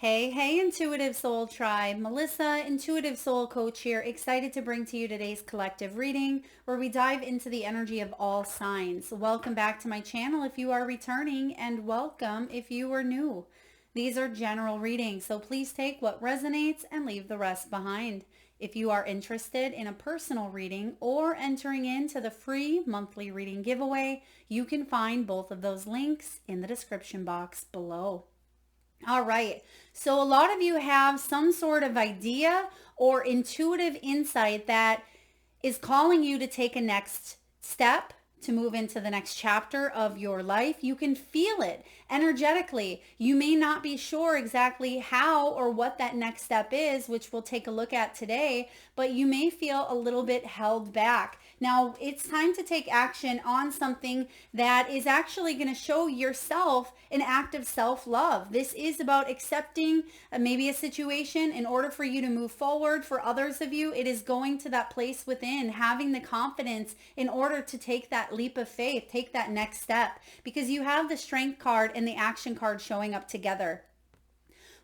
Hey, Intuitive Soul Tribe. Melissa, Intuitive Soul Coach here, excited to bring to you today's collective reading where we dive into the energy of all signs. Welcome back to my channel if you are returning, and welcome if you are new. These are general readings, so please take what resonates and leave the rest behind. If you are interested in a personal reading or entering into the free monthly reading giveaway, you can find both of those links in the description box below. All right. So a lot of you have some sort of idea or intuitive insight that is calling you to take a next step, to move into the next chapter of your life. You can feel it energetically. You may not be sure exactly how or what that next step is, which we'll take a look at today, but you may feel a little bit held back. Now, it's time to take action on something that is actually going to show yourself an act of self-love. This is about accepting maybe a situation in order for you to move forward. For others of you, it is going to that place within, having the confidence in order to take that leap of faith, take that next step, because you have the strength card and the action card showing up together.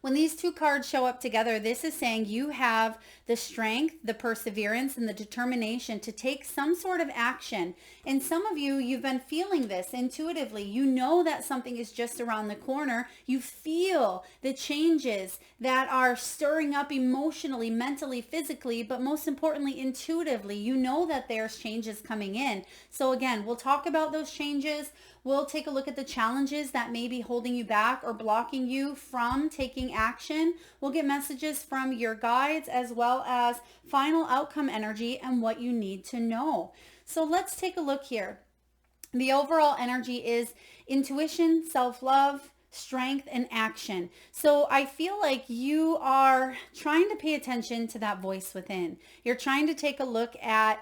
When these two cards show up together, this is saying you have the strength, the perseverance, and the determination to take some sort of action. And some of you, you've been feeling this intuitively. You know that something is just around the corner. You feel the changes that are stirring up emotionally, mentally, physically, but most importantly, intuitively. You know that there's changes coming in. So again, we'll talk about those changes. We'll take a look at the challenges that may be holding you back or blocking you from taking action. We'll get messages from your guides as well as final outcome energy and what you need to know. So let's take a look here. The overall energy is intuition, self-love, strength, and action. So I feel like you are trying to pay attention to that voice within. You're trying to take a look at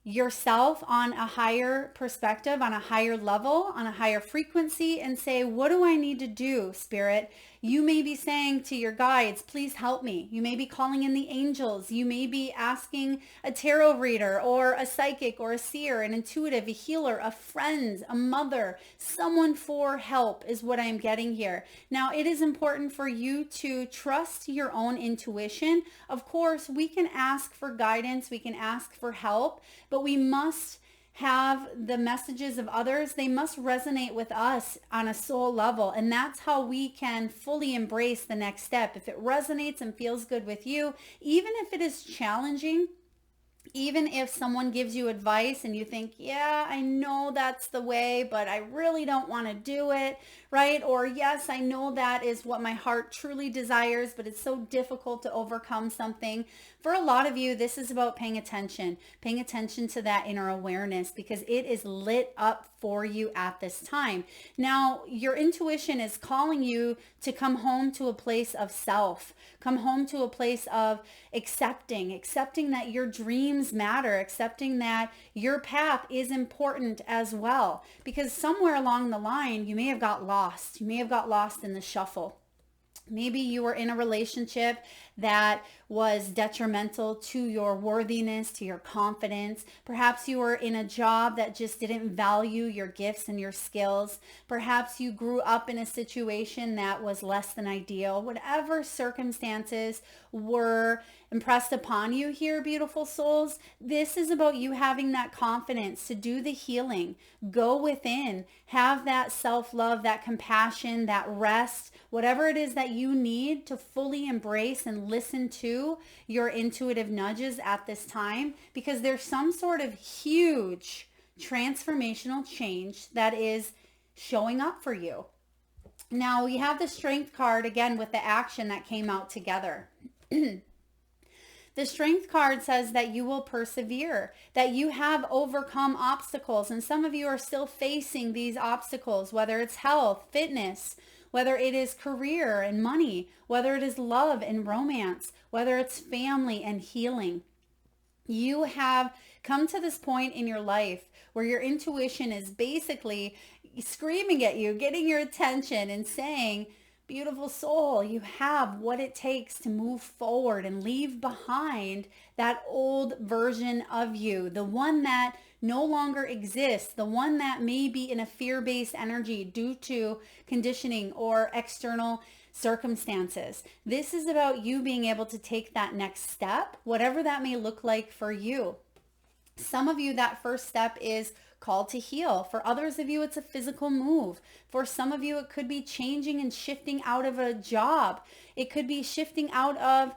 yourself on a higher perspective, on a higher level, on a higher frequency, and say, what do I need to do, Spirit? You may be saying to your guides, please help me. You may be calling in the angels. You may be asking a tarot reader or a psychic or a seer, an intuitive, a healer, a friend, a mother, someone for help is what I'm getting here. Now, it is important for you to trust your own intuition. Of course, we can ask for guidance. We can ask for help, but we must have the messages of others. They must resonate with us on a soul level. And that's how we can fully embrace the next step. If it resonates and feels good with you, even if it is challenging, even if someone gives you advice and you think, yeah, I know that's the way, but I really don't want to do it, right? Or yes, I know that is what my heart truly desires, but it's so difficult to overcome something. For a lot of you, this is about paying attention to that inner awareness, because it is lit up for you at this time. Now, your intuition is calling you to come home to a place of self, come home to a place of accepting that your dreams matter, accepting that your path is important as well. Because somewhere along the line, you may have got lost. You may have got lost in the shuffle. Maybe you were in a relationship that was detrimental to your worthiness, to your confidence. Perhaps you were in a job that just didn't value your gifts and your skills. Perhaps you grew up in a situation that was less than ideal. Whatever circumstances were impressed upon you here, beautiful souls, this is about you having that confidence to do the healing. Go within, have that self-love, that compassion, that rest, whatever it is that you need to fully embrace and listen to your intuitive nudges at this time, because there's some sort of huge transformational change that is showing up for you. Now we have the strength card again with the action that came out together. The strength card says that you will persevere, that you have overcome obstacles. And some of you are still facing these obstacles, whether it's health, fitness, whether it is career and money, whether it is love and romance, whether it's family and healing. You have come to this point in your life where your intuition is basically screaming at you, getting your attention and saying, beautiful soul. You have what it takes to move forward and leave behind that old version of you, the one that no longer exists, the one that may be in a fear-based energy due to conditioning or external circumstances. This is about you being able to take that next step, whatever that may look like for you. Some of you, that first step is called to heal. For others of you, it's a physical move. For some of you, it could be changing and shifting out of a job. It could be shifting out of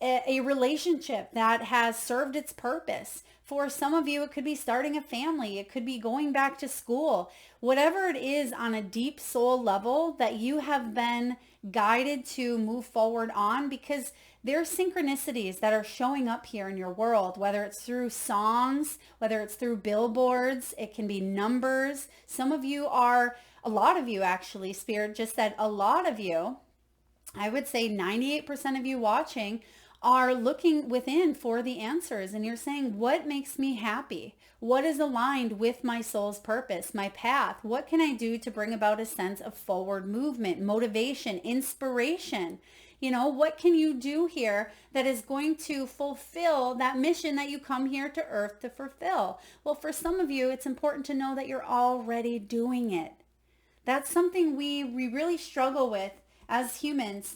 a relationship that has served its purpose. For some of you, it could be starting a family. It could be going back to school. Whatever it is on a deep soul level that you have been guided to move forward on, because there's synchronicities that are showing up here in your world, whether it's through songs, whether it's through billboards, it can be numbers. Some of you are, a lot of you actually, Spirit just said a lot of you, I would say 98% of you watching are looking within for the answers, and you're saying, what makes me happy? What is aligned with my soul's purpose, my path? What can I do to bring about a sense of forward movement, motivation, inspiration? You know, what can you do here that is going to fulfill that mission that you come here to earth to fulfill? Well, for some of you, it's important to know that you're already doing it. That's something we really struggle with as humans.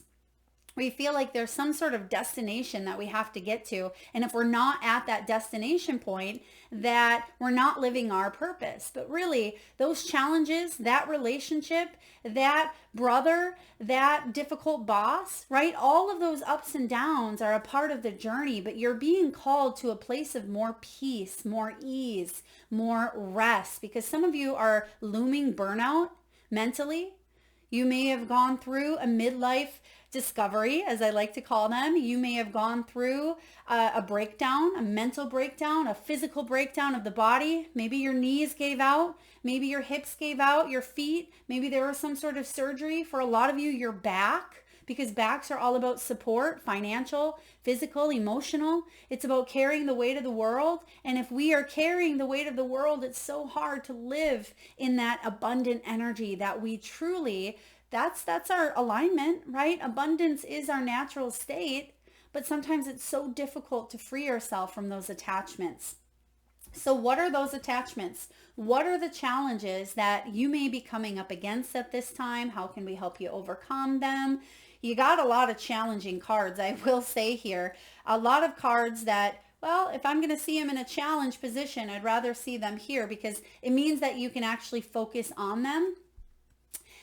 We feel like there's some sort of destination that we have to get to. And if we're not at that destination point, that we're not living our purpose. But really, those challenges, that relationship, that brother, that difficult boss, right? All of those ups and downs are a part of the journey, but you're being called to a place of more peace, more ease, more rest, because some of you are looming burnout mentally. You may have gone through a midlife discovery, as I like to call them. You may have gone through a breakdown, a mental breakdown, a physical breakdown of the body. Maybe your knees gave out. Maybe your hips gave out, your feet. Maybe there was some sort of surgery. For a lot of you, your back, because backs are all about support, financial, physical, emotional. It's about carrying the weight of the world. And if we are carrying the weight of the world, it's so hard to live in that abundant energy that we truly, that's our alignment, right? Abundance is our natural state, but sometimes it's so difficult to free ourselves from those attachments. So what are those attachments? What are the challenges that you may be coming up against at this time? How can we help you overcome them? You got a lot of challenging cards, I will say here. A lot of cards that, well, if I'm going to see them in a challenge position, I'd rather see them here, because it means that you can actually focus on them.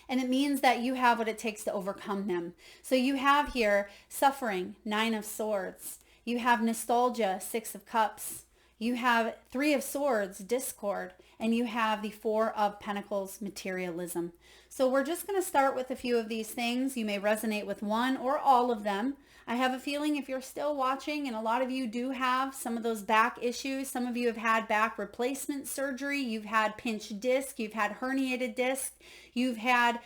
And it means that you have what it takes to overcome them. So you have here suffering, 9 of Swords. You have nostalgia, 6 of Cups. You have 3 of Swords, discord. And you have the 4 of Pentacles, materialism. So we're just going to start with a few of these things. You may resonate with one or all of them. I have a feeling if you're still watching, and a lot of you do have some of those back issues, some of you have had back replacement surgery, you've had pinched disc, you've had herniated disc, you've had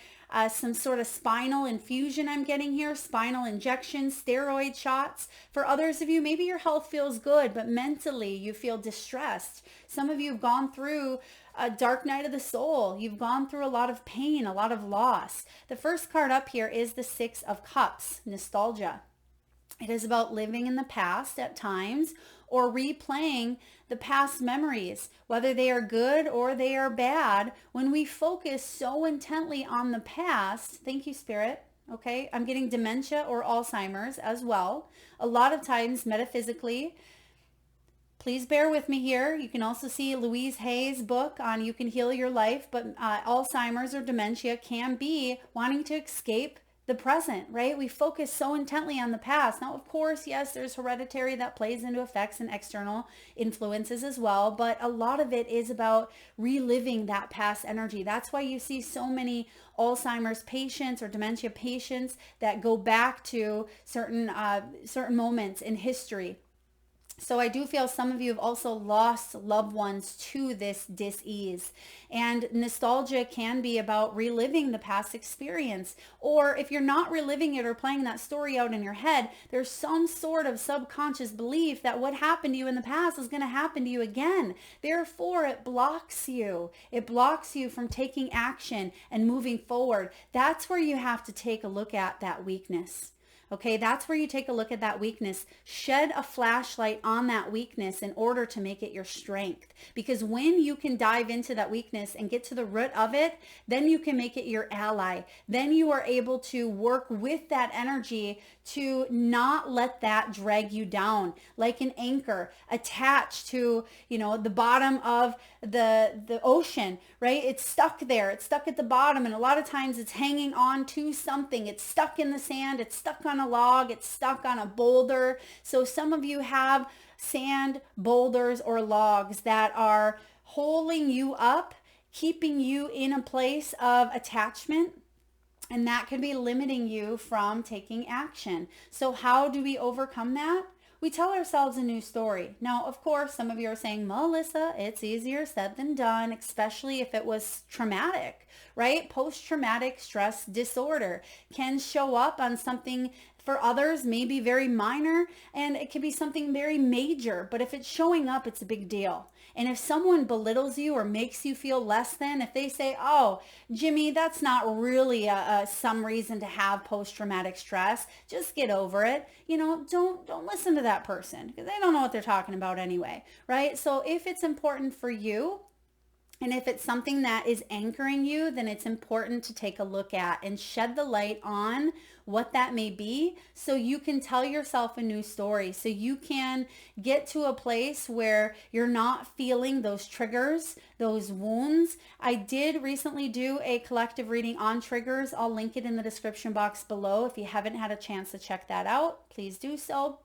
some sort of spinal infusion I'm getting here, spinal injection, steroid shots. For others of you, maybe your health feels good, but mentally you feel distressed. Some of you have gone through a dark night of the soul. You've gone through a lot of pain, a lot of loss. The first card up here is the 6 of Cups, nostalgia. It is about living in the past at times, or replaying the past memories, whether they are good or they are bad. When we focus so intently on the past, thank you, Spirit. Okay, I'm getting dementia or Alzheimer's as well. A lot of times metaphysically, please bear with me here. You can also see Louise Hay's book on You Can Heal Your Life, but Alzheimer's or dementia can be wanting to escape the present, right? We focus so intently on the past. Now, of course, yes, there's hereditary that plays into effects and external influences as well, but a lot of it is about reliving that past energy. That's why you see so many Alzheimer's patients or dementia patients that go back to certain moments in history. So I do feel some of you have also lost loved ones to this dis-ease. And nostalgia can be about reliving the past experience. Or if you're not reliving it or playing that story out in your head, there's some sort of subconscious belief that what happened to you in the past is going to happen to you again. Therefore, it blocks you. It blocks you from taking action and moving forward. That's where you have to take a look at that weakness. Okay, that's where you take a look at that weakness. Shed a flashlight on that weakness in order to make it your strength. Because when you can dive into that weakness and get to the root of it, then you can make it your ally. Then you are able to work with that energy to not let that drag you down, like an anchor attached to, the bottom of the ocean, right? It's stuck there. It's stuck at the bottom. And a lot of times it's hanging on to something. It's stuck in the sand. It's stuck on a log. It's stuck on a boulder. So some of you have sand, boulders, or logs that are holding you up, keeping you in a place of attachment. And that can be limiting you from taking action. So how do we overcome that? We tell ourselves a new story. Now, of course, some of you are saying, Melissa, it's easier said than done, especially if it was traumatic, right? Post-traumatic stress disorder can show up on something for others, maybe very minor, and it can be something very major. But if it's showing up, it's a big deal. And if someone belittles you or makes you feel less than, if they say, oh, Jimmy, that's not really some reason to have post-traumatic stress, just get over it. Don't listen to that person because they don't know what they're talking about anyway, right? So if it's important for you, and if it's something that is anchoring you, then it's important to take a look at and shed the light on what that may be so you can tell yourself a new story, so you can get to a place where you're not feeling those triggers, those wounds. I did recently do a collective reading on triggers. I'll link it in the description box below. If you haven't had a chance to check that out, please do so.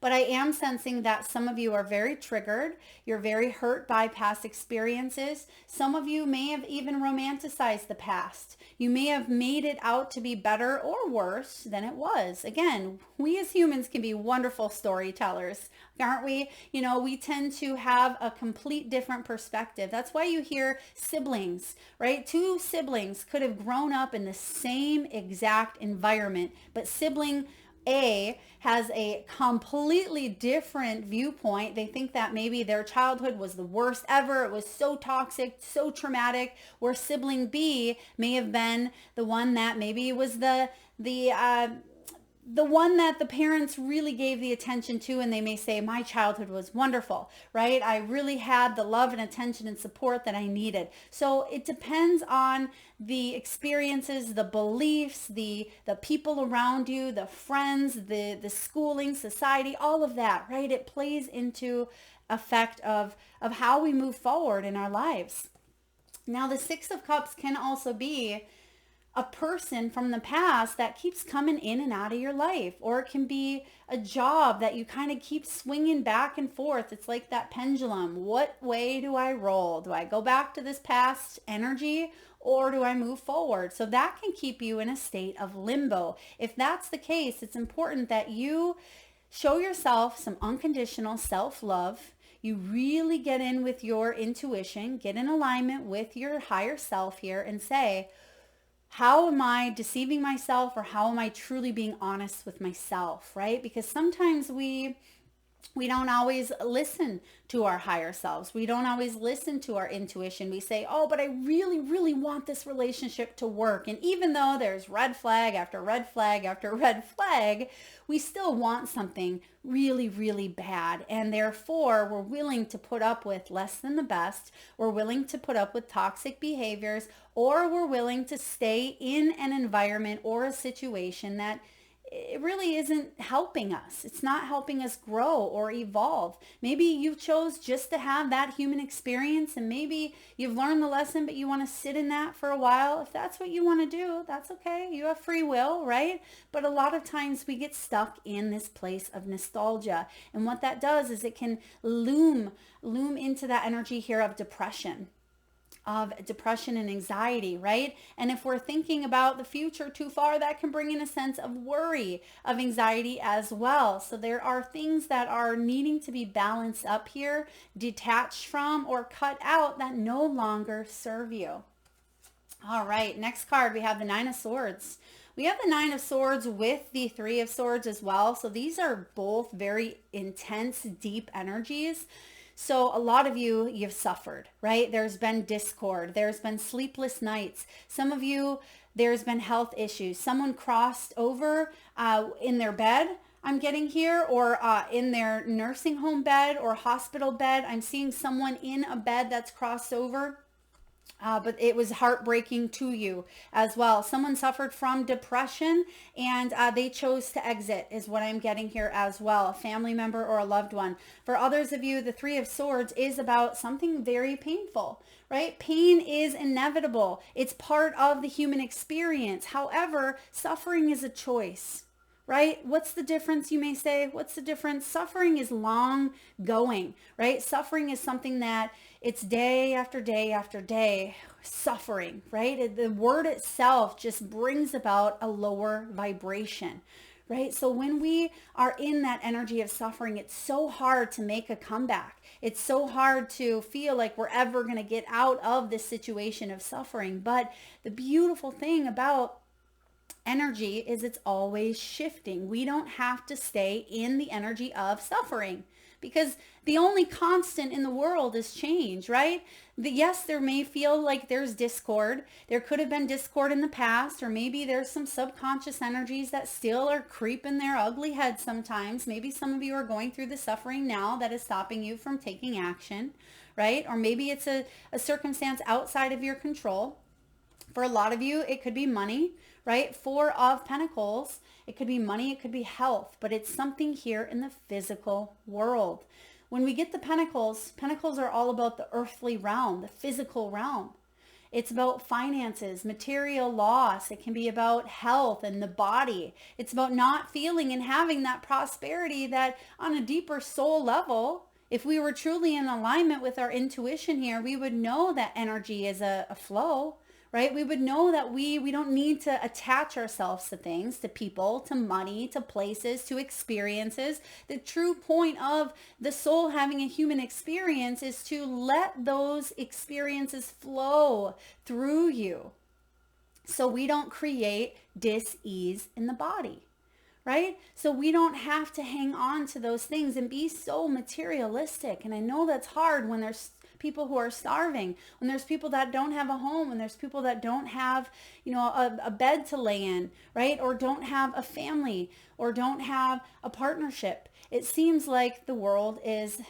But I am sensing that some of you are very triggered. You're very hurt by past experiences. Some of you may have even romanticized the past. You may have made it out to be better or worse than it was. Again, we as humans can be wonderful storytellers, aren't we? We tend to have a complete different perspective. That's why you hear siblings, right? Two siblings could have grown up in the same exact environment, but sibling A has a completely different viewpoint. They think that maybe their childhood was the worst ever. It was so toxic, so traumatic, where sibling B may have been the one that maybe was the one that the parents really gave the attention to, and they may say, my childhood was wonderful, right? I really had the love and attention and support that I needed. So it depends on the experiences, the beliefs, the people around you, the friends, the schooling, society, all of that, right? It plays into effect of how we move forward in our lives. Now, the Six of Cups can also be a person from the past that keeps coming in and out of your life, or it can be a job that you kind of keep swinging back and forth. It's like that pendulum. What way do I roll? Do I go back to this past energy, or do I move forward? So that can keep you in a state of limbo. If that's the case, it's important that you show yourself some unconditional self-love. You really get in with your intuition, get in alignment with your higher self here and say, how am I deceiving myself, or how am I truly being honest with myself, right? Because sometimes we don't always listen to our higher selves. We don't always listen to our intuition. We say, oh, but I really, really want this relationship to work. And even though there's red flag after red flag after red flag, we still want something really, really bad. And therefore, we're willing to put up with less than the best. We're willing to put up with toxic behaviors, or we're willing to stay in an environment or a situation that it really isn't helping us. It's not helping us grow or evolve. Maybe you chose just to have that human experience, and maybe you've learned the lesson, but you want to sit in that for a while. If that's what you want to do, that's okay. You have free will, right? But a lot of times we get stuck in this place of nostalgia. And what that does is it can loom into that energy here of depression, of depression and anxiety, right? And if we're thinking about the future too far, that can bring in a sense of worry, of anxiety as well. So there are things that are needing to be balanced up here, detached from, or cut out that no longer serve you. All right, next card, we have the Nine of Swords. We have the Nine of Swords with the Three of Swords as well. So these are both very intense, deep energies. So a lot of you, you've suffered, right? There's been discord. There's been sleepless nights. Some of you, there's been health issues. Someone crossed over in their bed, I'm getting here, or in their nursing home bed or hospital bed. I'm seeing someone in a bed that's crossed over. But it was heartbreaking to you as well. Someone suffered from depression and they chose to exit is what I'm getting here as well. A family member or a loved one. For others of you, the Three of Swords is about something very painful, right? Pain is inevitable. It's part of the human experience. However, suffering is a choice. Right? What's the difference, you may say? What's the difference? Suffering is long going, right? Suffering is something that it's day after day after day suffering, right? The word itself just brings about a lower vibration, right? So when we are in that energy of suffering, it's so hard to make a comeback. It's so hard to feel like we're ever going to get out of this situation of suffering. But the beautiful thing about energy is it's always shifting. We don't have to stay in the energy of suffering because the only constant in the world is change, right? Yes, there may feel like there's discord. There could have been discord in the past, or maybe there's some subconscious energies that still are creeping their ugly head sometimes. Maybe some of you are going through the suffering now that is stopping you from taking action, right? Or maybe it's a circumstance outside of your control. For a lot of you, it could be money, right? Four of Pentacles. It could be money, it could be health, but it's something here in the physical world. When we get the Pentacles, Pentacles are all about the earthly realm, the physical realm. It's about finances, material loss. It can be about health and the body. It's about not feeling and having that prosperity that on a deeper soul level, if we were truly in alignment with our intuition here, we would know that energy is a flow. Right? We would know that we don't need to attach ourselves to things, to people, to money, to places, to experiences. The true point of the soul having a human experience is to let those experiences flow through you so we don't create dis-ease in the body. Right? So we don't have to hang on to those things and be so materialistic. And I know that's hard when there's people who are starving, when there's people that don't have a home, when there's people that don't have, a bed to lay in, right? Or don't have a family, or don't have a partnership. It seems like the world is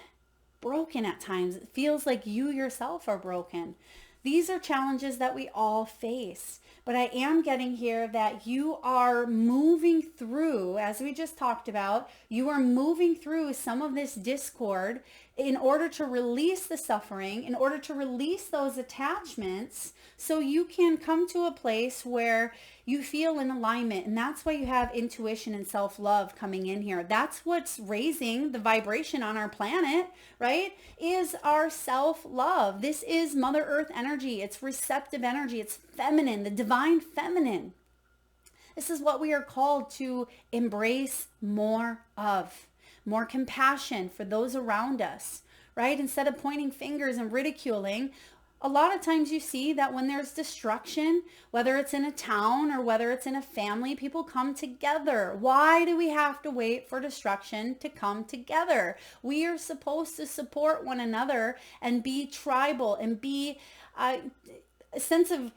broken at times. It feels like you yourself are broken. These are challenges that we all face. But I am getting here that you are moving through, as we just talked about, you are moving through some of this discord in order to release the suffering, in order to release those attachments, so you can come to a place where you feel in alignment. And that's why you have intuition and self-love coming in here. That's what's raising the vibration on our planet, right? Is our self-love. This is Mother Earth energy. It's receptive energy. It's feminine, the divine feminine. This is what we are called to embrace more of. More compassion for those around us, right? Instead of pointing fingers and ridiculing, a lot of times you see that when there's destruction, whether it's in a town or whether it's in a family, people come together. Why do we have to wait for destruction to come together? We are supposed to support one another and be tribal and be a sense of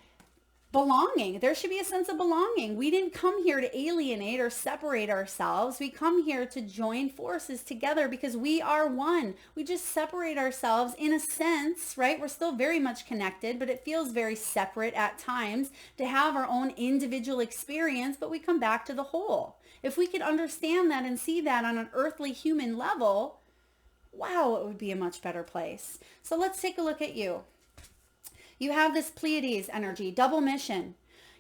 belonging. There should be a sense of belonging. We didn't come here to alienate or separate ourselves. We come here to join forces together because we are one. We just separate ourselves in a sense, right? We're still very much connected, but it feels very separate at times to have our own individual experience, but we come back to the whole. If we could understand that and see that on an earthly human level, wow, it would be a much better place. So let's take a look at you. You have this Pleiades energy, double mission.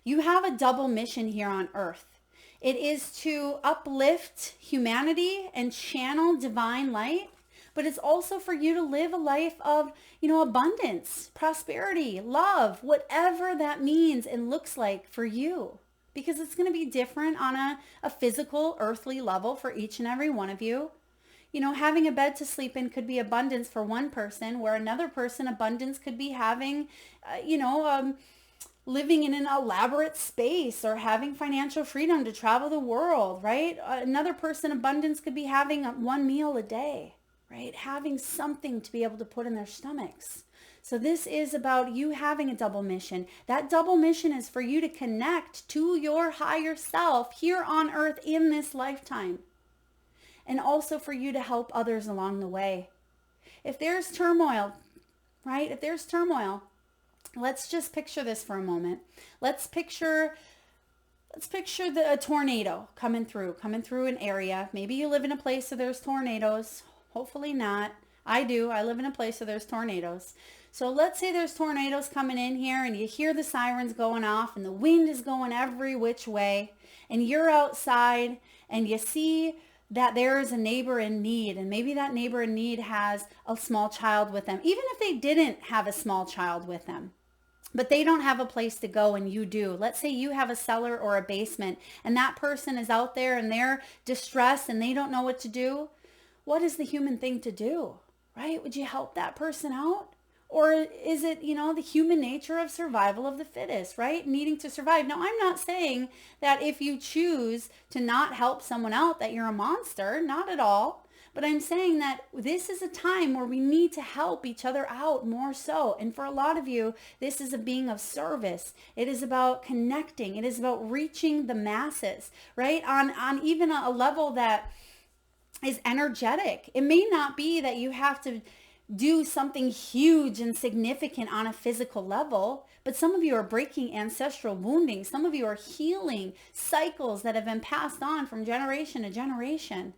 You have a double mission here on Earth. It is to uplift humanity and channel divine light, but it's also for you to live a life of, abundance, prosperity, love, whatever that means and looks like for you. Because it's going to be different on a physical, earthly level for each and every one of you. Having a bed to sleep in could be abundance for one person, where another person, abundance could be having, living in an elaborate space or having financial freedom to travel the world, right? Another person, abundance could be having one meal a day, right? Having something to be able to put in their stomachs. So this is about you having a double mission. That double mission is for you to connect to your higher self here on earth in this lifetime. And also for you to help others along the way. If there's turmoil, right? If there's turmoil, let's just picture this for a moment. Let's picture a tornado coming through an area. Maybe you live in a place where there's tornadoes. Hopefully not. I do. I live in a place where there's tornadoes. So let's say there's tornadoes coming in here and you hear the sirens going off and the wind is going every which way. And you're outside and you see that there is a neighbor in need, and maybe that neighbor in need has a small child with them, even if they didn't have a small child with them, but they don't have a place to go and you do. Let's say you have a cellar or a basement and that person is out there and they're distressed and they don't know what to do. What is the human thing to do, right? Would you help that person out? Or is it, the human nature of survival of the fittest, right? Needing to survive. Now, I'm not saying that if you choose to not help someone out that you're a monster, not at all. But I'm saying that this is a time where we need to help each other out more so. And for a lot of you, this is a being of service. It is about connecting. It is about reaching the masses, right? On even a level that is energetic. It may not be that you have to do something huge and significant on a physical level, but some of you are breaking ancestral wounding. Some of you are healing cycles that have been passed on from generation to generation.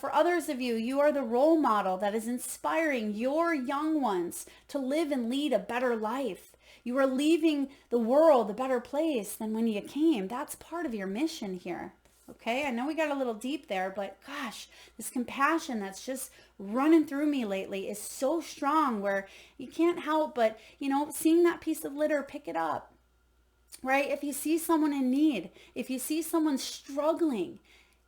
For others of you, you are the role model that is inspiring your young ones to live and lead a better life. You are leaving the world a better place than when you came. That's part of your mission here. Okay, I know we got a little deep there, but gosh, this compassion that's just running through me lately is so strong where you can't help but, seeing that piece of litter, pick it up, right? If you see someone in need, if you see someone struggling,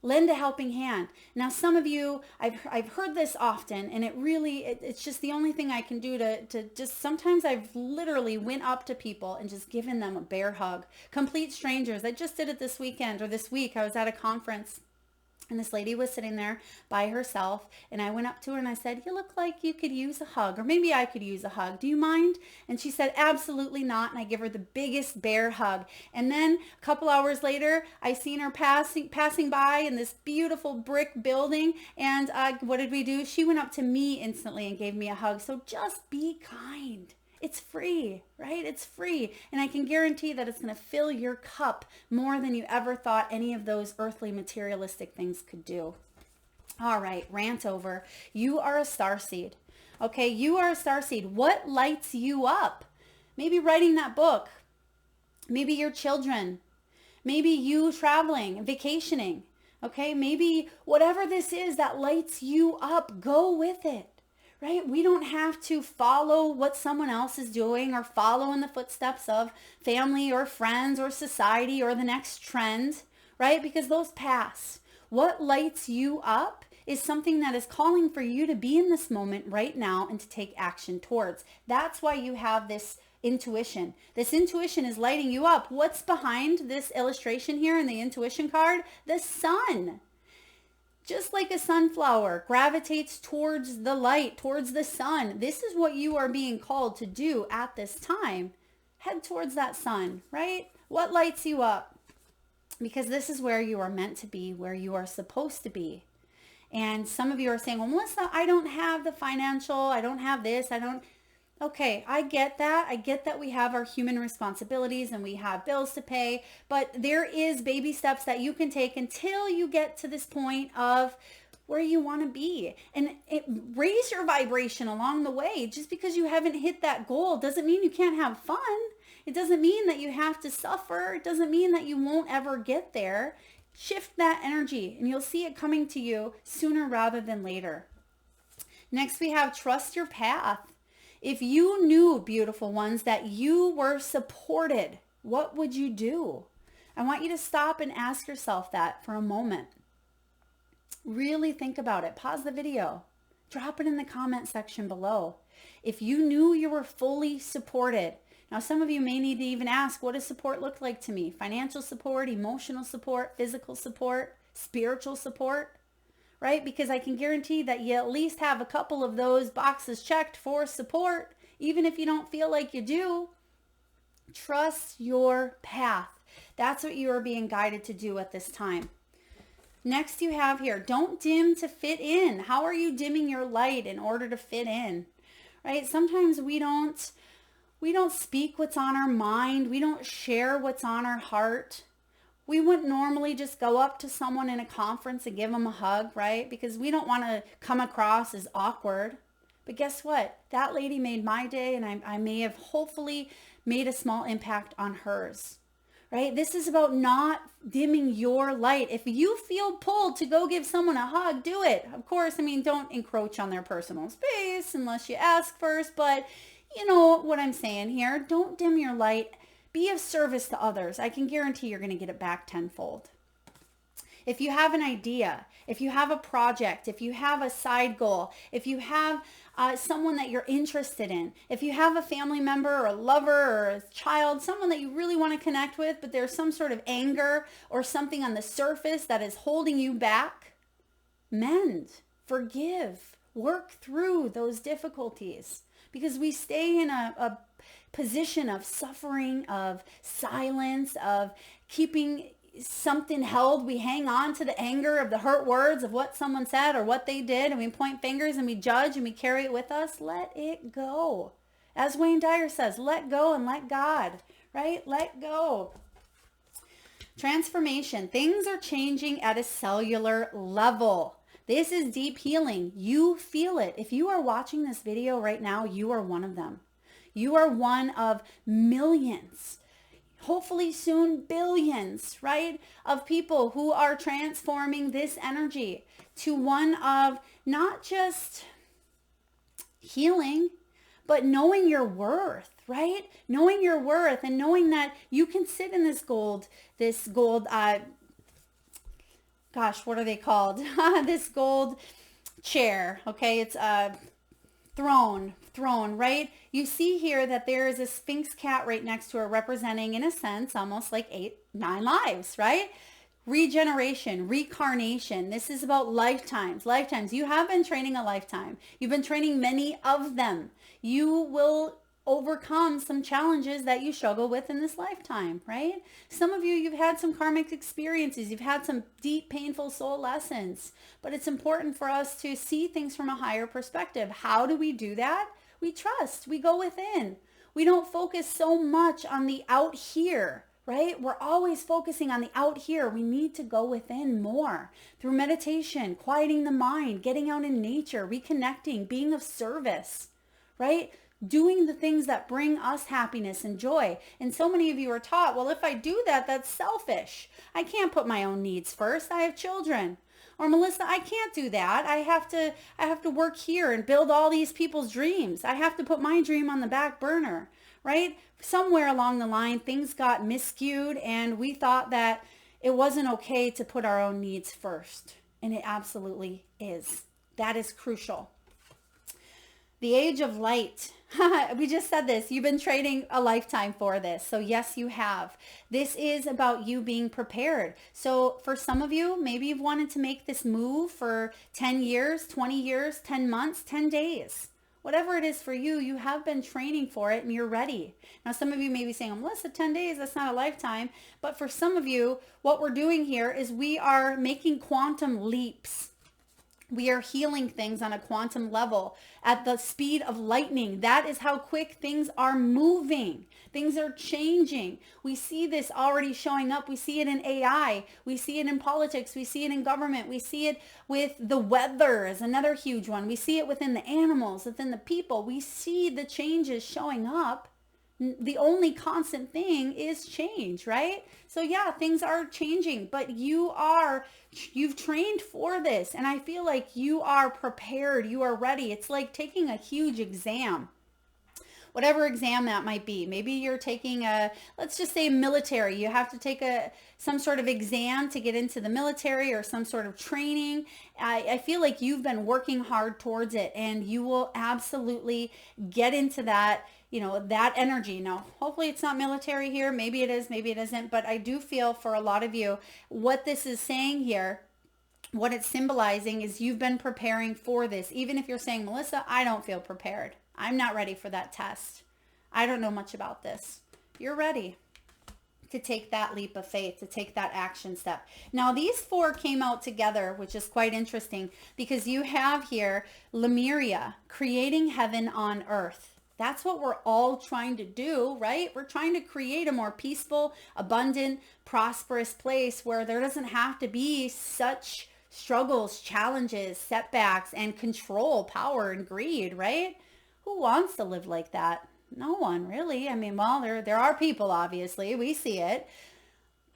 lend a helping hand. Now, some of you, I've heard this often, and it's just the only thing I can do to just, sometimes I've literally went up to people and just given them a bear hug. Complete strangers. I just did it this weekend or this week. I was at a conference and this lady was sitting there by herself, and I went up to her and I said, "You look like you could use a hug, or maybe I could use a hug. Do you mind?" And she said, "Absolutely not." And I give her the biggest bear hug. And then a couple hours later, I seen her passing by in this beautiful brick building. And what did we do? She went up to me instantly and gave me a hug. So just be kind. It's free, right? It's free. And I can guarantee that it's going to fill your cup more than you ever thought any of those earthly materialistic things could do. All right, rant over. You are a starseed. Okay, you are a starseed. What lights you up? Maybe writing that book. Maybe your children. Maybe you traveling, vacationing. Okay, maybe whatever this is that lights you up, go with it. Right? We don't have to follow what someone else is doing or follow in the footsteps of family or friends or society or the next trend, right? Because those pass. What lights you up is something that is calling for you to be in this moment right now and to take action towards. That's why you have this intuition. This intuition is lighting you up. What's behind this illustration here in the intuition card? The sun. Just like a sunflower gravitates towards the light, towards the sun. This is what you are being called to do at this time. Head towards that sun, right? What lights you up? Because this is where you are meant to be, where you are supposed to be. And some of you are saying, "Well, Melissa, I don't have the financial, I don't have this, I don't." Okay, I get that. I get that we have our human responsibilities and we have bills to pay, but there is baby steps that you can take until you get to this point of where you want to be. And raise your vibration along the way. Just because you haven't hit that goal doesn't mean you can't have fun. It doesn't mean that you have to suffer. It doesn't mean that you won't ever get there. Shift that energy and you'll see it coming to you sooner rather than later. Next, we have trust your path. If you knew, beautiful ones, that you were supported, what would you do? I want you to stop and ask yourself that for a moment. Really think about it. Pause the video. Drop it in the comment section below. If you knew you were fully supported, now some of you may need to even ask, what does support look like to me? Financial support, emotional support, physical support, spiritual support, right? Because I can guarantee that you at least have a couple of those boxes checked for support, even if you don't feel like you do. Trust your path. That's what you are being guided to do at this time. Next you have here, don't dim to fit in. How are you dimming your light in order to fit in? Right? Sometimes we don't speak what's on our mind. We don't share what's on our heart. We wouldn't normally just go up to someone in a conference and give them a hug, right? Because we don't want to come across as awkward. But guess what? That lady made my day, and I may have hopefully made a small impact on hers. Right? This is about not dimming your light. If you feel pulled to go give someone a hug, do it. Of course, I mean, don't encroach on their personal space unless you ask first. But you know what I'm saying here. Don't dim your light. Be of service to others. I can guarantee you're going to get it back tenfold. If you have an idea, if you have a project, if you have a side goal, if you have someone that you're interested in, if you have a family member or a lover or a child, someone that you really want to connect with, but there's some sort of anger or something on the surface that is holding you back, mend, forgive, work through those difficulties. Because we stay in a position of suffering, of silence, of keeping something held. We hang on to the anger of the hurt words of what someone said or what they did, and we point fingers and we judge and we carry it with us. Let it go. As Wayne Dyer says, let go and let God, right? Let go. Transformation. Things are changing at a cellular level. This is deep healing. You feel it. If you are watching this video right now, you are one of them. You are one of millions, hopefully soon billions, right, of people who are transforming this energy to one of not just healing, but knowing your worth, right? Knowing your worth and knowing that you can sit in this gold, gosh, what are they called? This gold chair, okay? It's a throne, right? You see here that there is a Sphinx cat right next to her representing, in a sense, almost like 9 lives, right? Regeneration, reincarnation. This is about lifetimes. You have been training a lifetime. You've been training many of them. You will overcome some challenges that you struggle with in this lifetime, right? Some of you, you've had some karmic experiences. You've had some deep, painful soul lessons. But it's important for us to see things from a higher perspective. How do we do that? We trust. We go within. We don't focus so much on the out here, right? We're always focusing on the out here. We need to go within more through meditation, quieting the mind, getting out in nature, reconnecting, being of service, right? Doing the things that bring us happiness and joy. And so many of you are taught, well, if I do that, that's selfish. I can't put my own needs first. I have children. Or Melissa, I can't do that. I have to work here and build all these people's dreams. I have to put my dream on the back burner, right? Somewhere along the line, things got miscued and we thought that it wasn't okay to put our own needs first. And it absolutely is. That is crucial. The age of light. We just said this. You've been training a lifetime for this. So yes, you have. This is about you being prepared. So for some of you, maybe you've wanted to make this move for 10 years, 20 years, 10 months, 10 days. Whatever it is for you, you have been training for it and you're ready. Now, some of you may be saying, well, Melissa, 10 days, that's not a lifetime. But for some of you, what we're doing here is we are making quantum leaps. We are healing things on a quantum level at the speed of lightning. That is how quick things are moving. Things are changing. We see this already showing up. We see it in AI. We see it in politics. We see it in government. We see it with the weather is another huge one. We see it within the animals, within the people. We see the changes showing up The only constant thing is change, right? So yeah, things are changing, but you've trained for this, and I feel like you are prepared, you are ready. It's like taking a huge exam, whatever exam that might be. Maybe you're taking let's just say military. You have to take some sort of exam to get into the military, or some sort of training. I feel like you've been working hard towards it, and you will absolutely get into that, that energy. Now, hopefully it's not military here. Maybe it is, maybe it isn't. But I do feel for a lot of you, what this is saying here, what it's symbolizing is you've been preparing for this. Even if you're saying, Melissa, I don't feel prepared. I'm not ready for that test. I don't know much about this. You're ready to take that leap of faith, to take that action step. Now, these four came out together, which is quite interesting, because you have here Lemuria, creating heaven on earth. That's what we're all trying to do, right? We're trying to create a more peaceful, abundant, prosperous place where there doesn't have to be such struggles, challenges, setbacks, and control, power, and greed, right? Who wants to live like that? No one, really. I mean, well, there are people, obviously. We see it.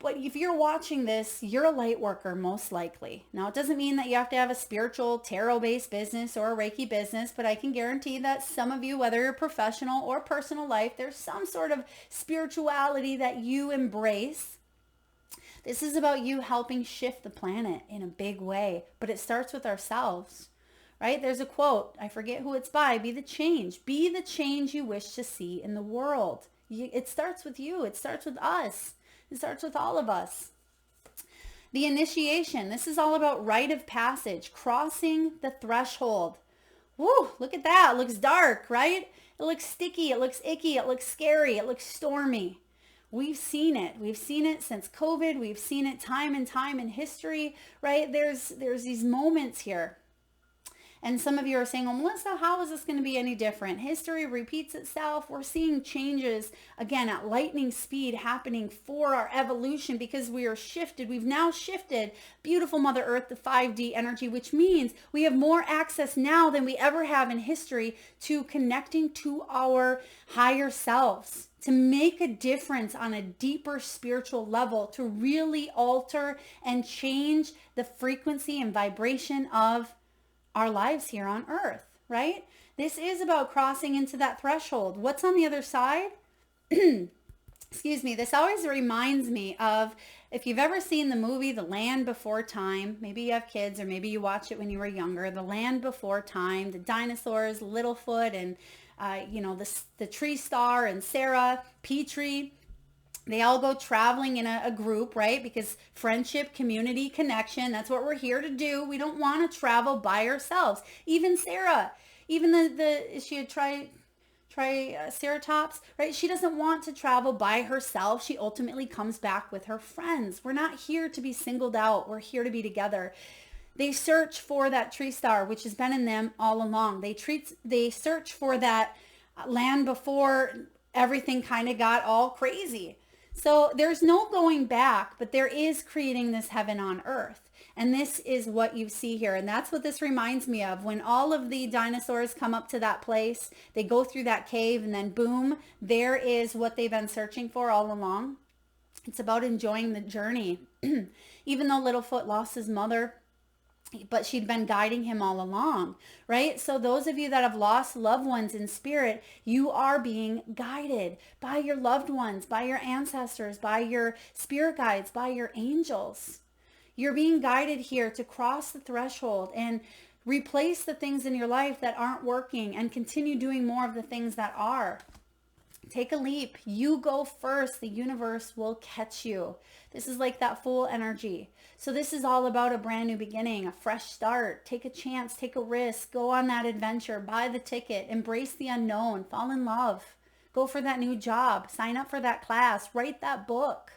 But if you're watching this, you're a light worker, most likely. Now, it doesn't mean that you have to have a spiritual tarot-based business or a Reiki business, but I can guarantee that some of you, whether you're professional or personal life, there's some sort of spirituality that you embrace. This is about you helping shift the planet in a big way, but it starts with ourselves, right? There's a quote, I forget who it's by, be the change you wish to see in the world. It starts with you. It starts with us. It starts with all of us. The initiation. This is all about rite of passage, crossing the threshold. Woo, look at that. It looks dark, right? It looks sticky. It looks icky. It looks scary. It looks stormy. We've seen it. We've seen it since COVID. We've seen it time and time in history, right? There's these moments here. And some of you are saying, well, Melissa, how is this going to be any different? History repeats itself. We're seeing changes, again, at lightning speed happening for our evolution because we are shifted. We've now shifted beautiful Mother Earth, the 5D energy, which means we have more access now than we ever have in history to connecting to our higher selves, to make a difference on a deeper spiritual level, to really alter and change the frequency and vibration of our lives here on earth, right? This is about crossing into that threshold. What's on the other side? Excuse me. This always reminds me of, if you've ever seen the movie The Land Before Time, maybe you have kids or maybe you watched it when you were younger, The Land Before Time, the dinosaurs, Littlefoot, and the tree star and Sarah Petrie. They all go traveling in a group, right? Because friendship, community, connection, that's what we're here to do. We don't want to travel by ourselves. Even Sarah, even she had triceratops, right? She doesn't want to travel by herself. She ultimately comes back with her friends. We're not here to be singled out. We're here to be together. They search for that tree star, which has been in them all along. They search for that land before everything kind of got all crazy. So there's no going back, but there is creating this heaven on earth. And this is what you see here. And that's what this reminds me of. When all of the dinosaurs come up to that place, they go through that cave, and then boom, there is what they've been searching for all along. It's about enjoying the journey. Even though Littlefoot lost his mother, but she'd been guiding him all along, right? So those of you that have lost loved ones in spirit, you are being guided by your loved ones, by your ancestors, by your spirit guides, by your angels. You're being guided here to cross the threshold and replace the things in your life that aren't working and continue doing more of the things that are. Take a leap. You go first. The universe will catch you. This is like that full energy. So this is all about a brand new beginning, a fresh start. Take a chance, take a risk, go on that adventure, buy the ticket, embrace the unknown, fall in love, go for that new job, sign up for that class, write that book.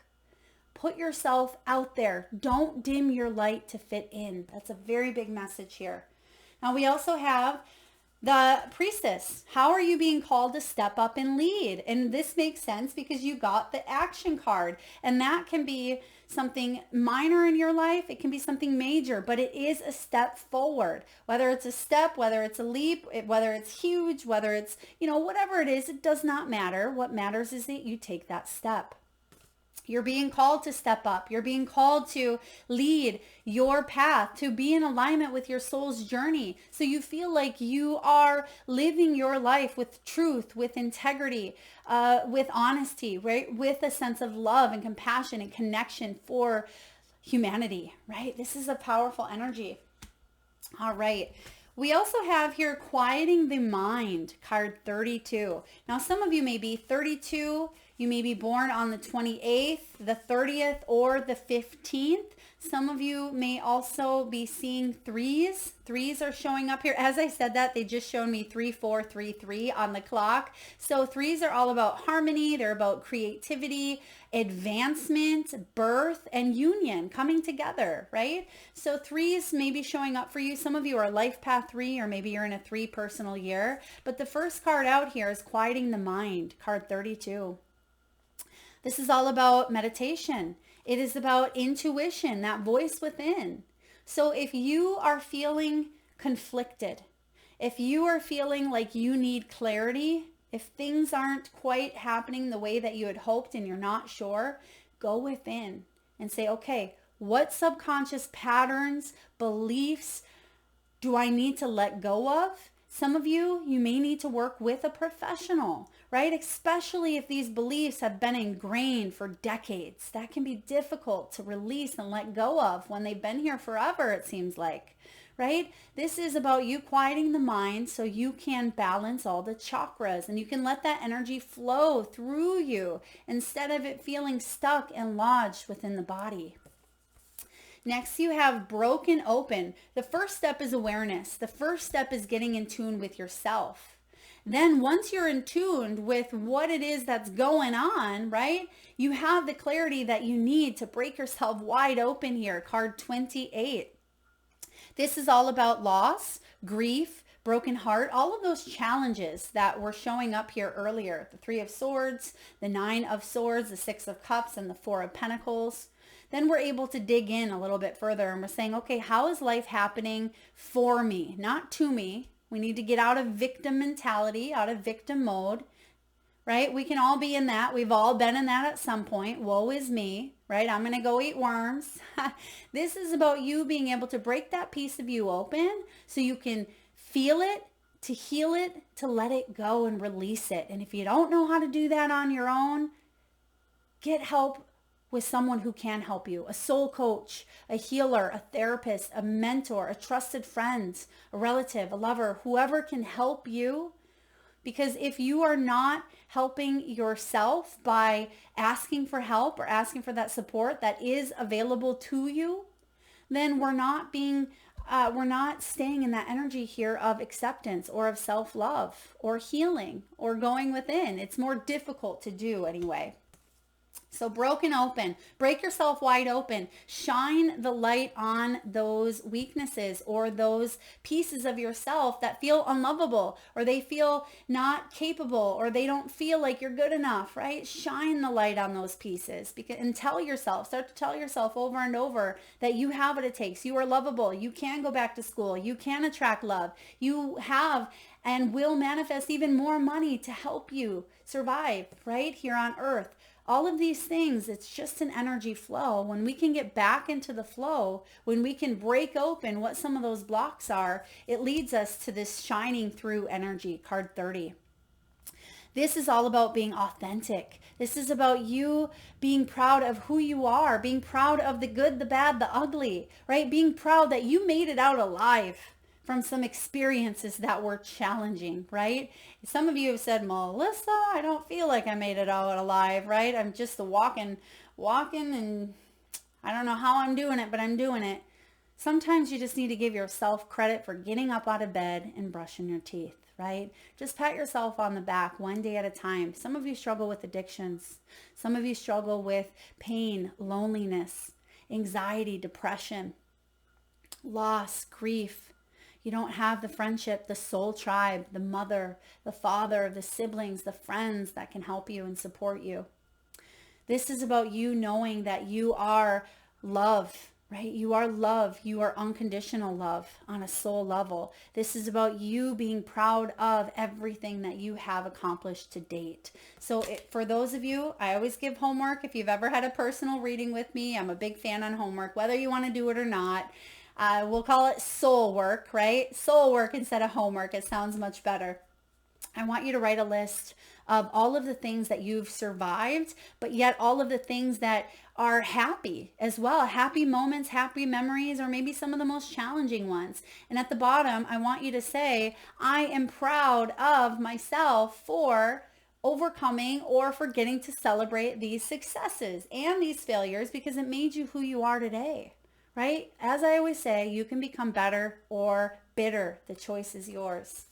Put yourself out there. Don't dim your light to fit in. That's a very big message here. Now we also have The Priestess, how are you being called to step up and lead? And this makes sense because you got the action card. And that can be something minor in your life. It can be something major, but it is a step forward. Whether it's a step, whether it's a leap, whether it's huge, whether it's, whatever it is, it does not matter. What matters is that you take that step. You're being called to step up. You're being called to lead your path, to be in alignment with your soul's journey. So you feel like you are living your life with truth, with integrity, with honesty, right? With a sense of love and compassion and connection for humanity, right? This is a powerful energy. All right. We also have here quieting the mind, card 32. Now, some of you may be 32. You may be born on the 28th, the 30th, or the 15th. Some of you may also be seeing threes. Threes are showing up here. As I said that, they just showed me 3, 4, 3, 3 on the clock. So threes are all about harmony. They're about creativity, advancement, birth, and union coming together, right? So threes may be showing up for you. Some of you are life path 3, or maybe you're in a 3 personal year. But the first card out here is quieting the mind, card 32. This is all about meditation. It is about intuition, that voice within. So if you are feeling conflicted, if you are feeling like you need clarity, if things aren't quite happening the way that you had hoped and you're not sure, go within and say, okay, what subconscious patterns, beliefs do I need to let go of? Some of you may need to work with a professional, right? Especially if these beliefs have been ingrained for decades. That can be difficult to release and let go of when they've been here forever, it seems like, right? This is about you quieting the mind so you can balance all the chakras and you can let that energy flow through you instead of it feeling stuck and lodged within the body. Next, you have broken open. The first step is awareness. The first step is getting in tune with yourself. Then once you're in tune with what it is that's going on, right, you have the clarity that you need to break yourself wide open here, card 28. This is all about loss, grief, broken heart, all of those challenges that were showing up here earlier. The 3 of Swords, the 9 of Swords, the 6 of Cups, and the 4 of Pentacles. Then we're able to dig in a little bit further and we're saying, okay, how is life happening for me, not to me? We need to get out of victim mentality, out of victim mode, right? We can all be in that. We've all been in that at some point. Woe is me, right? I'm going to go eat worms. This is about you being able to break that piece of you open so you can feel it, to heal it, to let it go and release it. And if you don't know how to do that on your own, get help with someone who can help you, a soul coach, a healer, a therapist, a mentor, a trusted friend, a relative, a lover, whoever can help you. Because if you are not helping yourself by asking for help or asking for that support that is available to you, then we're not staying in that energy here of acceptance or of self-love or healing or going within. It's more difficult to do anyway. So broken open, break yourself wide open, shine the light on those weaknesses or those pieces of yourself that feel unlovable or they feel not capable or they don't feel like you're good enough, right? Shine the light on those pieces and start to tell yourself over and over that you have what it takes. You are lovable. You can go back to school. You can attract love. You have and will manifest even more money to help you survive right here on earth. All of these things, it's just an energy flow. When we can get back into the flow, when we can break open what some of those blocks are, it leads us to this shining through energy, card 30. This is all about being authentic. This is about you being proud of who you are, being proud of the good, the bad, the ugly, right? Being proud that you made it out alive from some experiences that were challenging, right? Some of you have said, Melissa, I don't feel like I made it out alive, right? I'm just walking, and I don't know how I'm doing it, but I'm doing it. Sometimes you just need to give yourself credit for getting up out of bed and brushing your teeth, right? Just pat yourself on the back one day at a time. Some of you struggle with addictions. Some of you struggle with pain, loneliness, anxiety, depression, loss, grief. You don't have the friendship, the soul tribe, the mother, the father, the siblings, the friends that can help you and support you. This is about you knowing that you are love, right? You are love. You are unconditional love on a soul level. This is about you being proud of everything that you have accomplished to date. So for those of you, I always give homework. If you've ever had a personal reading with me, I'm a big fan on homework, whether you want to do it or not. We'll call it soul work, right? Soul work instead of homework. It sounds much better. I want you to write a list of all of the things that you've survived, but yet all of the things that are happy as well. Happy moments, happy memories, or maybe some of the most challenging ones. And at the bottom, I want you to say, I am proud of myself for overcoming or for getting to celebrate these successes and these failures because it made you who you are today, right? As I always say, you can become better or bitter. The choice is yours.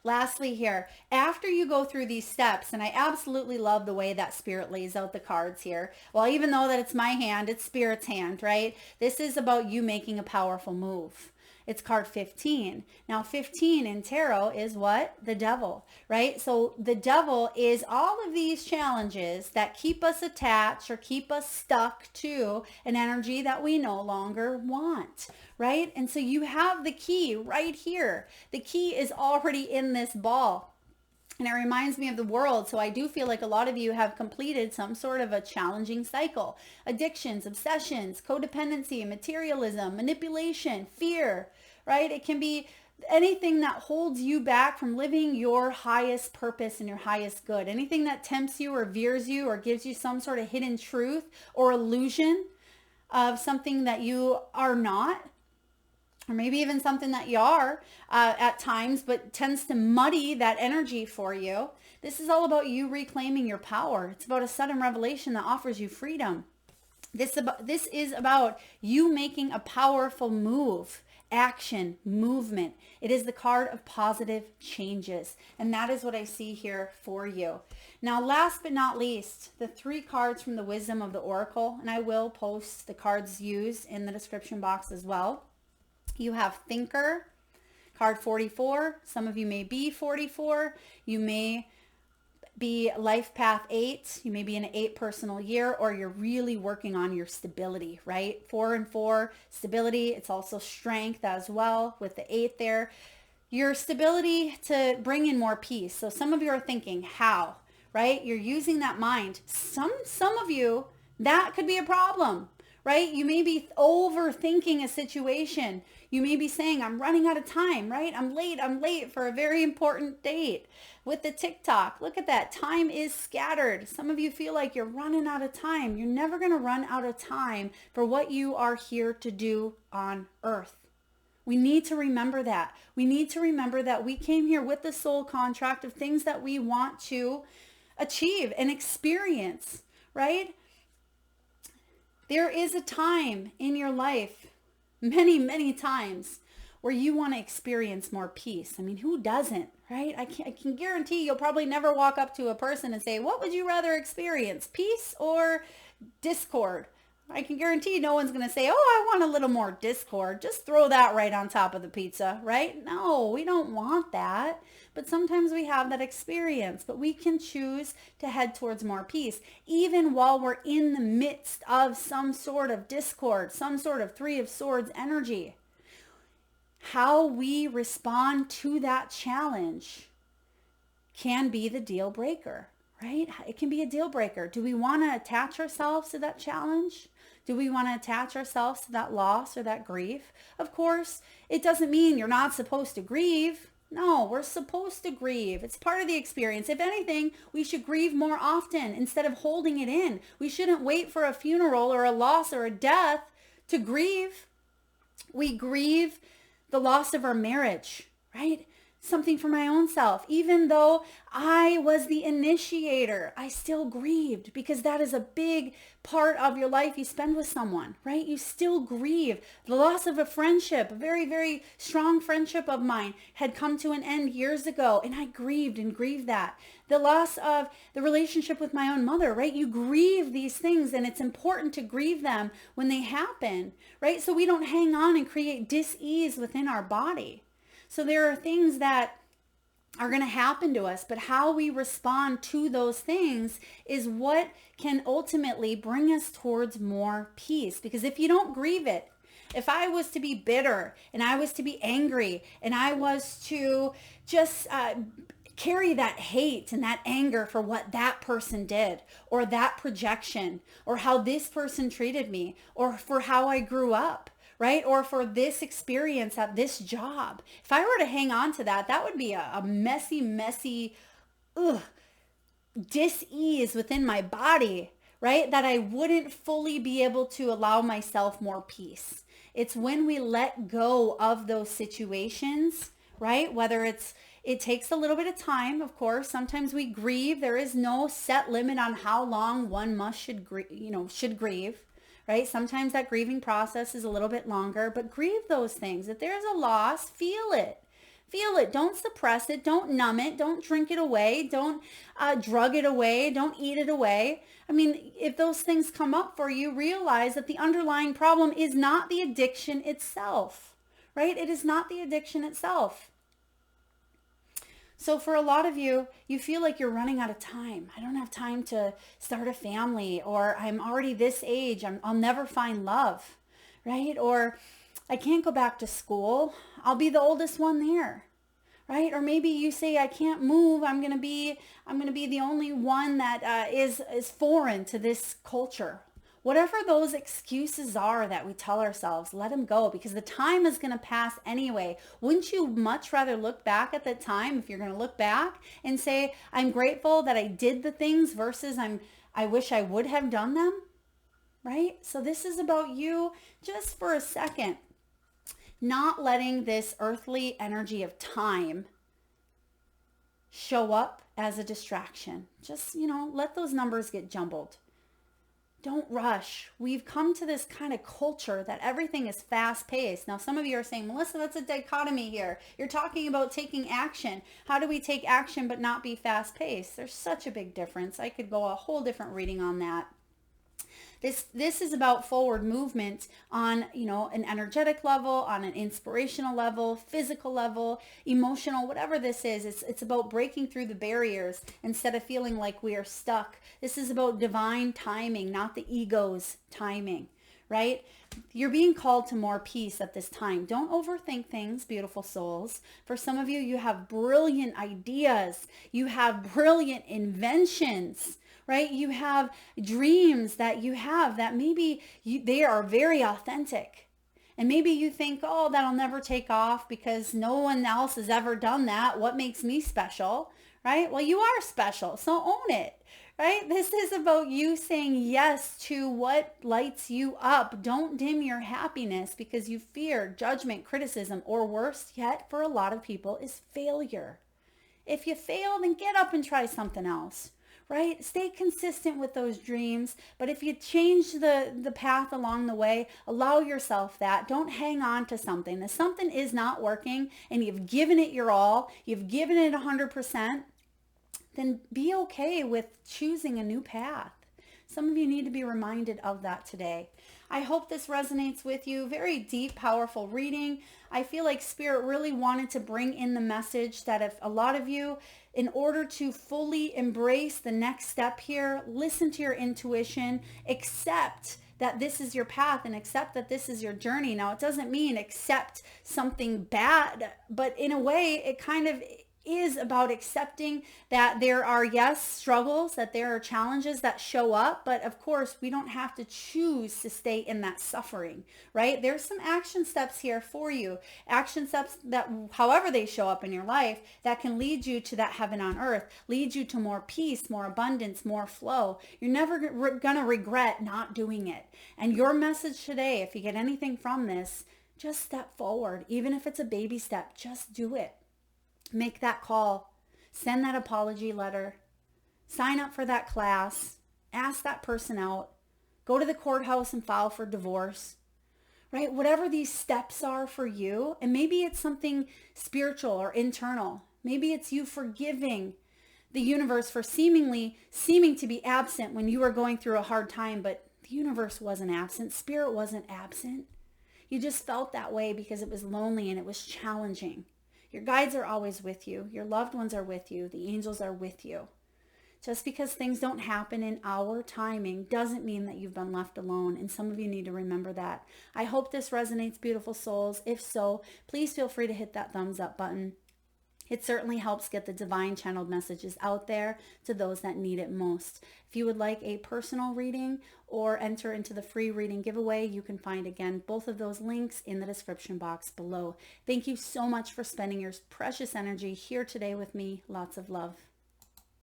Lastly here, after you go through these steps, and I absolutely love the way that Spirit lays out the cards here. Well, even though that it's my hand, it's Spirit's hand, right? This is about you making a powerful move. It's card 15. Now 15 in tarot is what? The devil, right? So the devil is all of these challenges that keep us attached or keep us stuck to an energy that we no longer want, right? And so you have the key right here. The key is already in this ball. And it reminds me of the world. So I do feel like a lot of you have completed some sort of a challenging cycle. Addictions, obsessions, codependency, materialism, manipulation, fear, right? It can be anything that holds you back from living your highest purpose and your highest good. Anything that tempts you or veers you or gives you some sort of hidden truth or illusion of something that you are not. Or maybe even something that you are at times, but tends to muddy that energy for you. This is all about you reclaiming your power. It's about a sudden revelation that offers you freedom. This is about you making a powerful move, action, movement. It is the card of positive changes. And that is what I see here for you. Now, last but not least, the 3 cards from the Wisdom of the Oracle. And I will post the cards used in the description box as well. You have Thinker, card 44. Some of you may be 44. You may be Life Path 8. You may be in an 8 personal year, or you're really working on your stability, right? 4 and 4, stability. It's also strength as well with the 8 there. Your stability to bring in more peace. So some of you are thinking, how, right? You're using that mind. Some of you, that could be a problem, right? You may be overthinking a situation. You may be saying, I'm running out of time, right? I'm late for a very important date. With the TikTok, look at that. Time is scattered. Some of you feel like you're running out of time. You're never going to run out of time for what you are here to do on earth. We need to remember that. We need to remember that we came here with the soul contract of things that we want to achieve and experience, right? There is a time in your life, many times, where you want to experience more peace. I mean, who doesn't, right? I can guarantee you'll probably never walk up to a person and say, what would you rather experience, peace or discord? I can guarantee no one's going to say, oh, I want a little more discord. Just throw that right on top of the pizza, right? No, we don't want that. But sometimes we have that experience, but we can choose to head towards more peace, even while we're in the midst of some sort of discord, some sort of 3 of Swords energy. How we respond to that challenge can be the deal breaker, right? It can be a deal breaker. Do we want to attach ourselves to that challenge? Do we want to attach ourselves to that loss or that grief? Of course, it doesn't mean you're not supposed to grieve. No, we're supposed to grieve. It's part of the experience. If anything, we should grieve more often instead of holding it in. We shouldn't wait for a funeral or a loss or a death to grieve. We grieve the loss of our marriage, right? something for my own self. Even though I was the initiator, I still grieved, because that is a big part of your life you spend with someone, right? You still grieve. The loss of a friendship, a very, very strong friendship of mine, had come to an end years ago, and I grieved and grieved that. The loss of the relationship with my own mother, right? You grieve these things, and it's important to grieve them when they happen, right? So we don't hang on and create dis-ease within our body. So there are things that are going to happen to us, but how we respond to those things is what can ultimately bring us towards more peace. Because if you don't grieve it, if I was to be bitter and I was to be angry and I was to just carry that hate and that anger for what that person did, or that projection, or how this person treated me, or for how I grew up, right? Or for this experience at this job. If I were to hang on to that, that would be a messy, dis-ease within my body, right? That I wouldn't fully be able to allow myself more peace. It's when we let go of those situations, right? Whether it takes a little bit of time, of course. Sometimes we grieve. There is no set limit on how long one should grieve. Right? Sometimes that grieving process is a little bit longer, but grieve those things. If there's a loss, feel it. Feel it. Don't suppress it. Don't numb it. Don't drink it away. Don't drug it away. Don't eat it away. I mean, if those things come up for you, realize that the underlying problem is not the addiction itself, right? It is not the addiction itself. So for a lot of you, you feel like you're running out of time. I don't have time to start a family, or I'm already this age. I'll never find love, right? Or I can't go back to school. I'll be the oldest one there, right? Or maybe you say, I can't move. I'm going to be the only one that is foreign to this culture. Whatever those excuses are that we tell ourselves, let them go, because the time is going to pass anyway. Wouldn't you much rather look back at the time, if you're going to look back, and say, I'm grateful that I did the things, versus I wish I would have done them, right? So this is about you, just for a second, not letting this earthly energy of time show up as a distraction. Just, let those numbers get jumbled. Don't rush. We've come to this kind of culture that everything is fast paced. Now, some of you are saying, Melissa, that's a dichotomy here. You're talking about taking action. How do we take action but not be fast paced? There's such a big difference. I could go a whole different reading on that. This is about forward movement on, an energetic level, on an inspirational level, physical level, emotional, whatever this is. It's about breaking through the barriers instead of feeling like we are stuck. This is about divine timing, not the ego's timing, right? You're being called to more peace at this time. Don't overthink things, beautiful souls. For some of you, you have brilliant ideas. You have brilliant inventions, right? You have dreams that you have that maybe they are very authentic. And maybe you think, oh, that'll never take off because no one else has ever done that. What makes me special, right? Well, you are special, so own it, right? This is about you saying yes to what lights you up. Don't dim your happiness because you fear judgment, criticism, or worse yet, for a lot of people, is failure. If you fail, then get up and try something else. Right? Stay consistent with those dreams. But if you change the path along the way, allow yourself that. Don't hang on to something. If something is not working and you've given it your all, you've given it 100%, then be okay with choosing a new path. Some of you need to be reminded of that today. I hope this resonates with you. Very deep, powerful reading. I feel like Spirit really wanted to bring in the message that if a lot of you, in order to fully embrace the next step here, listen to your intuition, accept that this is your path, and accept that this is your journey. Now, it doesn't mean accept something bad, but in a way, it kind of is about accepting that there are, yes, struggles, that there are challenges that show up, but of course we don't have to choose to stay in that suffering, right? There's some action steps here for you, action steps that, however they show up in your life, that can lead you to that heaven on earth, lead you to more peace, more abundance, more flow. You're never going to regret not doing it. And your message today, if you get anything from this, just step forward. Even if it's a baby step, just do it. Make that call. Send that apology letter. Sign up for that class. Ask that person out. Go to the courthouse and file for divorce. Right? Whatever these steps are for you, and maybe it's something spiritual or internal. Maybe it's you forgiving the universe for seeming to be absent when you were going through a hard time, but the universe wasn't absent. Spirit wasn't absent. You just felt that way because it was lonely and it was challenging. Your guides are always with you. Your loved ones are with you. The angels are with you. Just because things don't happen in our timing doesn't mean that you've been left alone. And some of you need to remember that. I hope this resonates, beautiful souls. If so, please feel free to hit that thumbs up button. It certainly helps get the divine channeled messages out there to those that need it most. If you would like a personal reading or enter into the free reading giveaway, you can find, again, both of those links in the description box below. Thank you so much for spending your precious energy here today with me. Lots of love.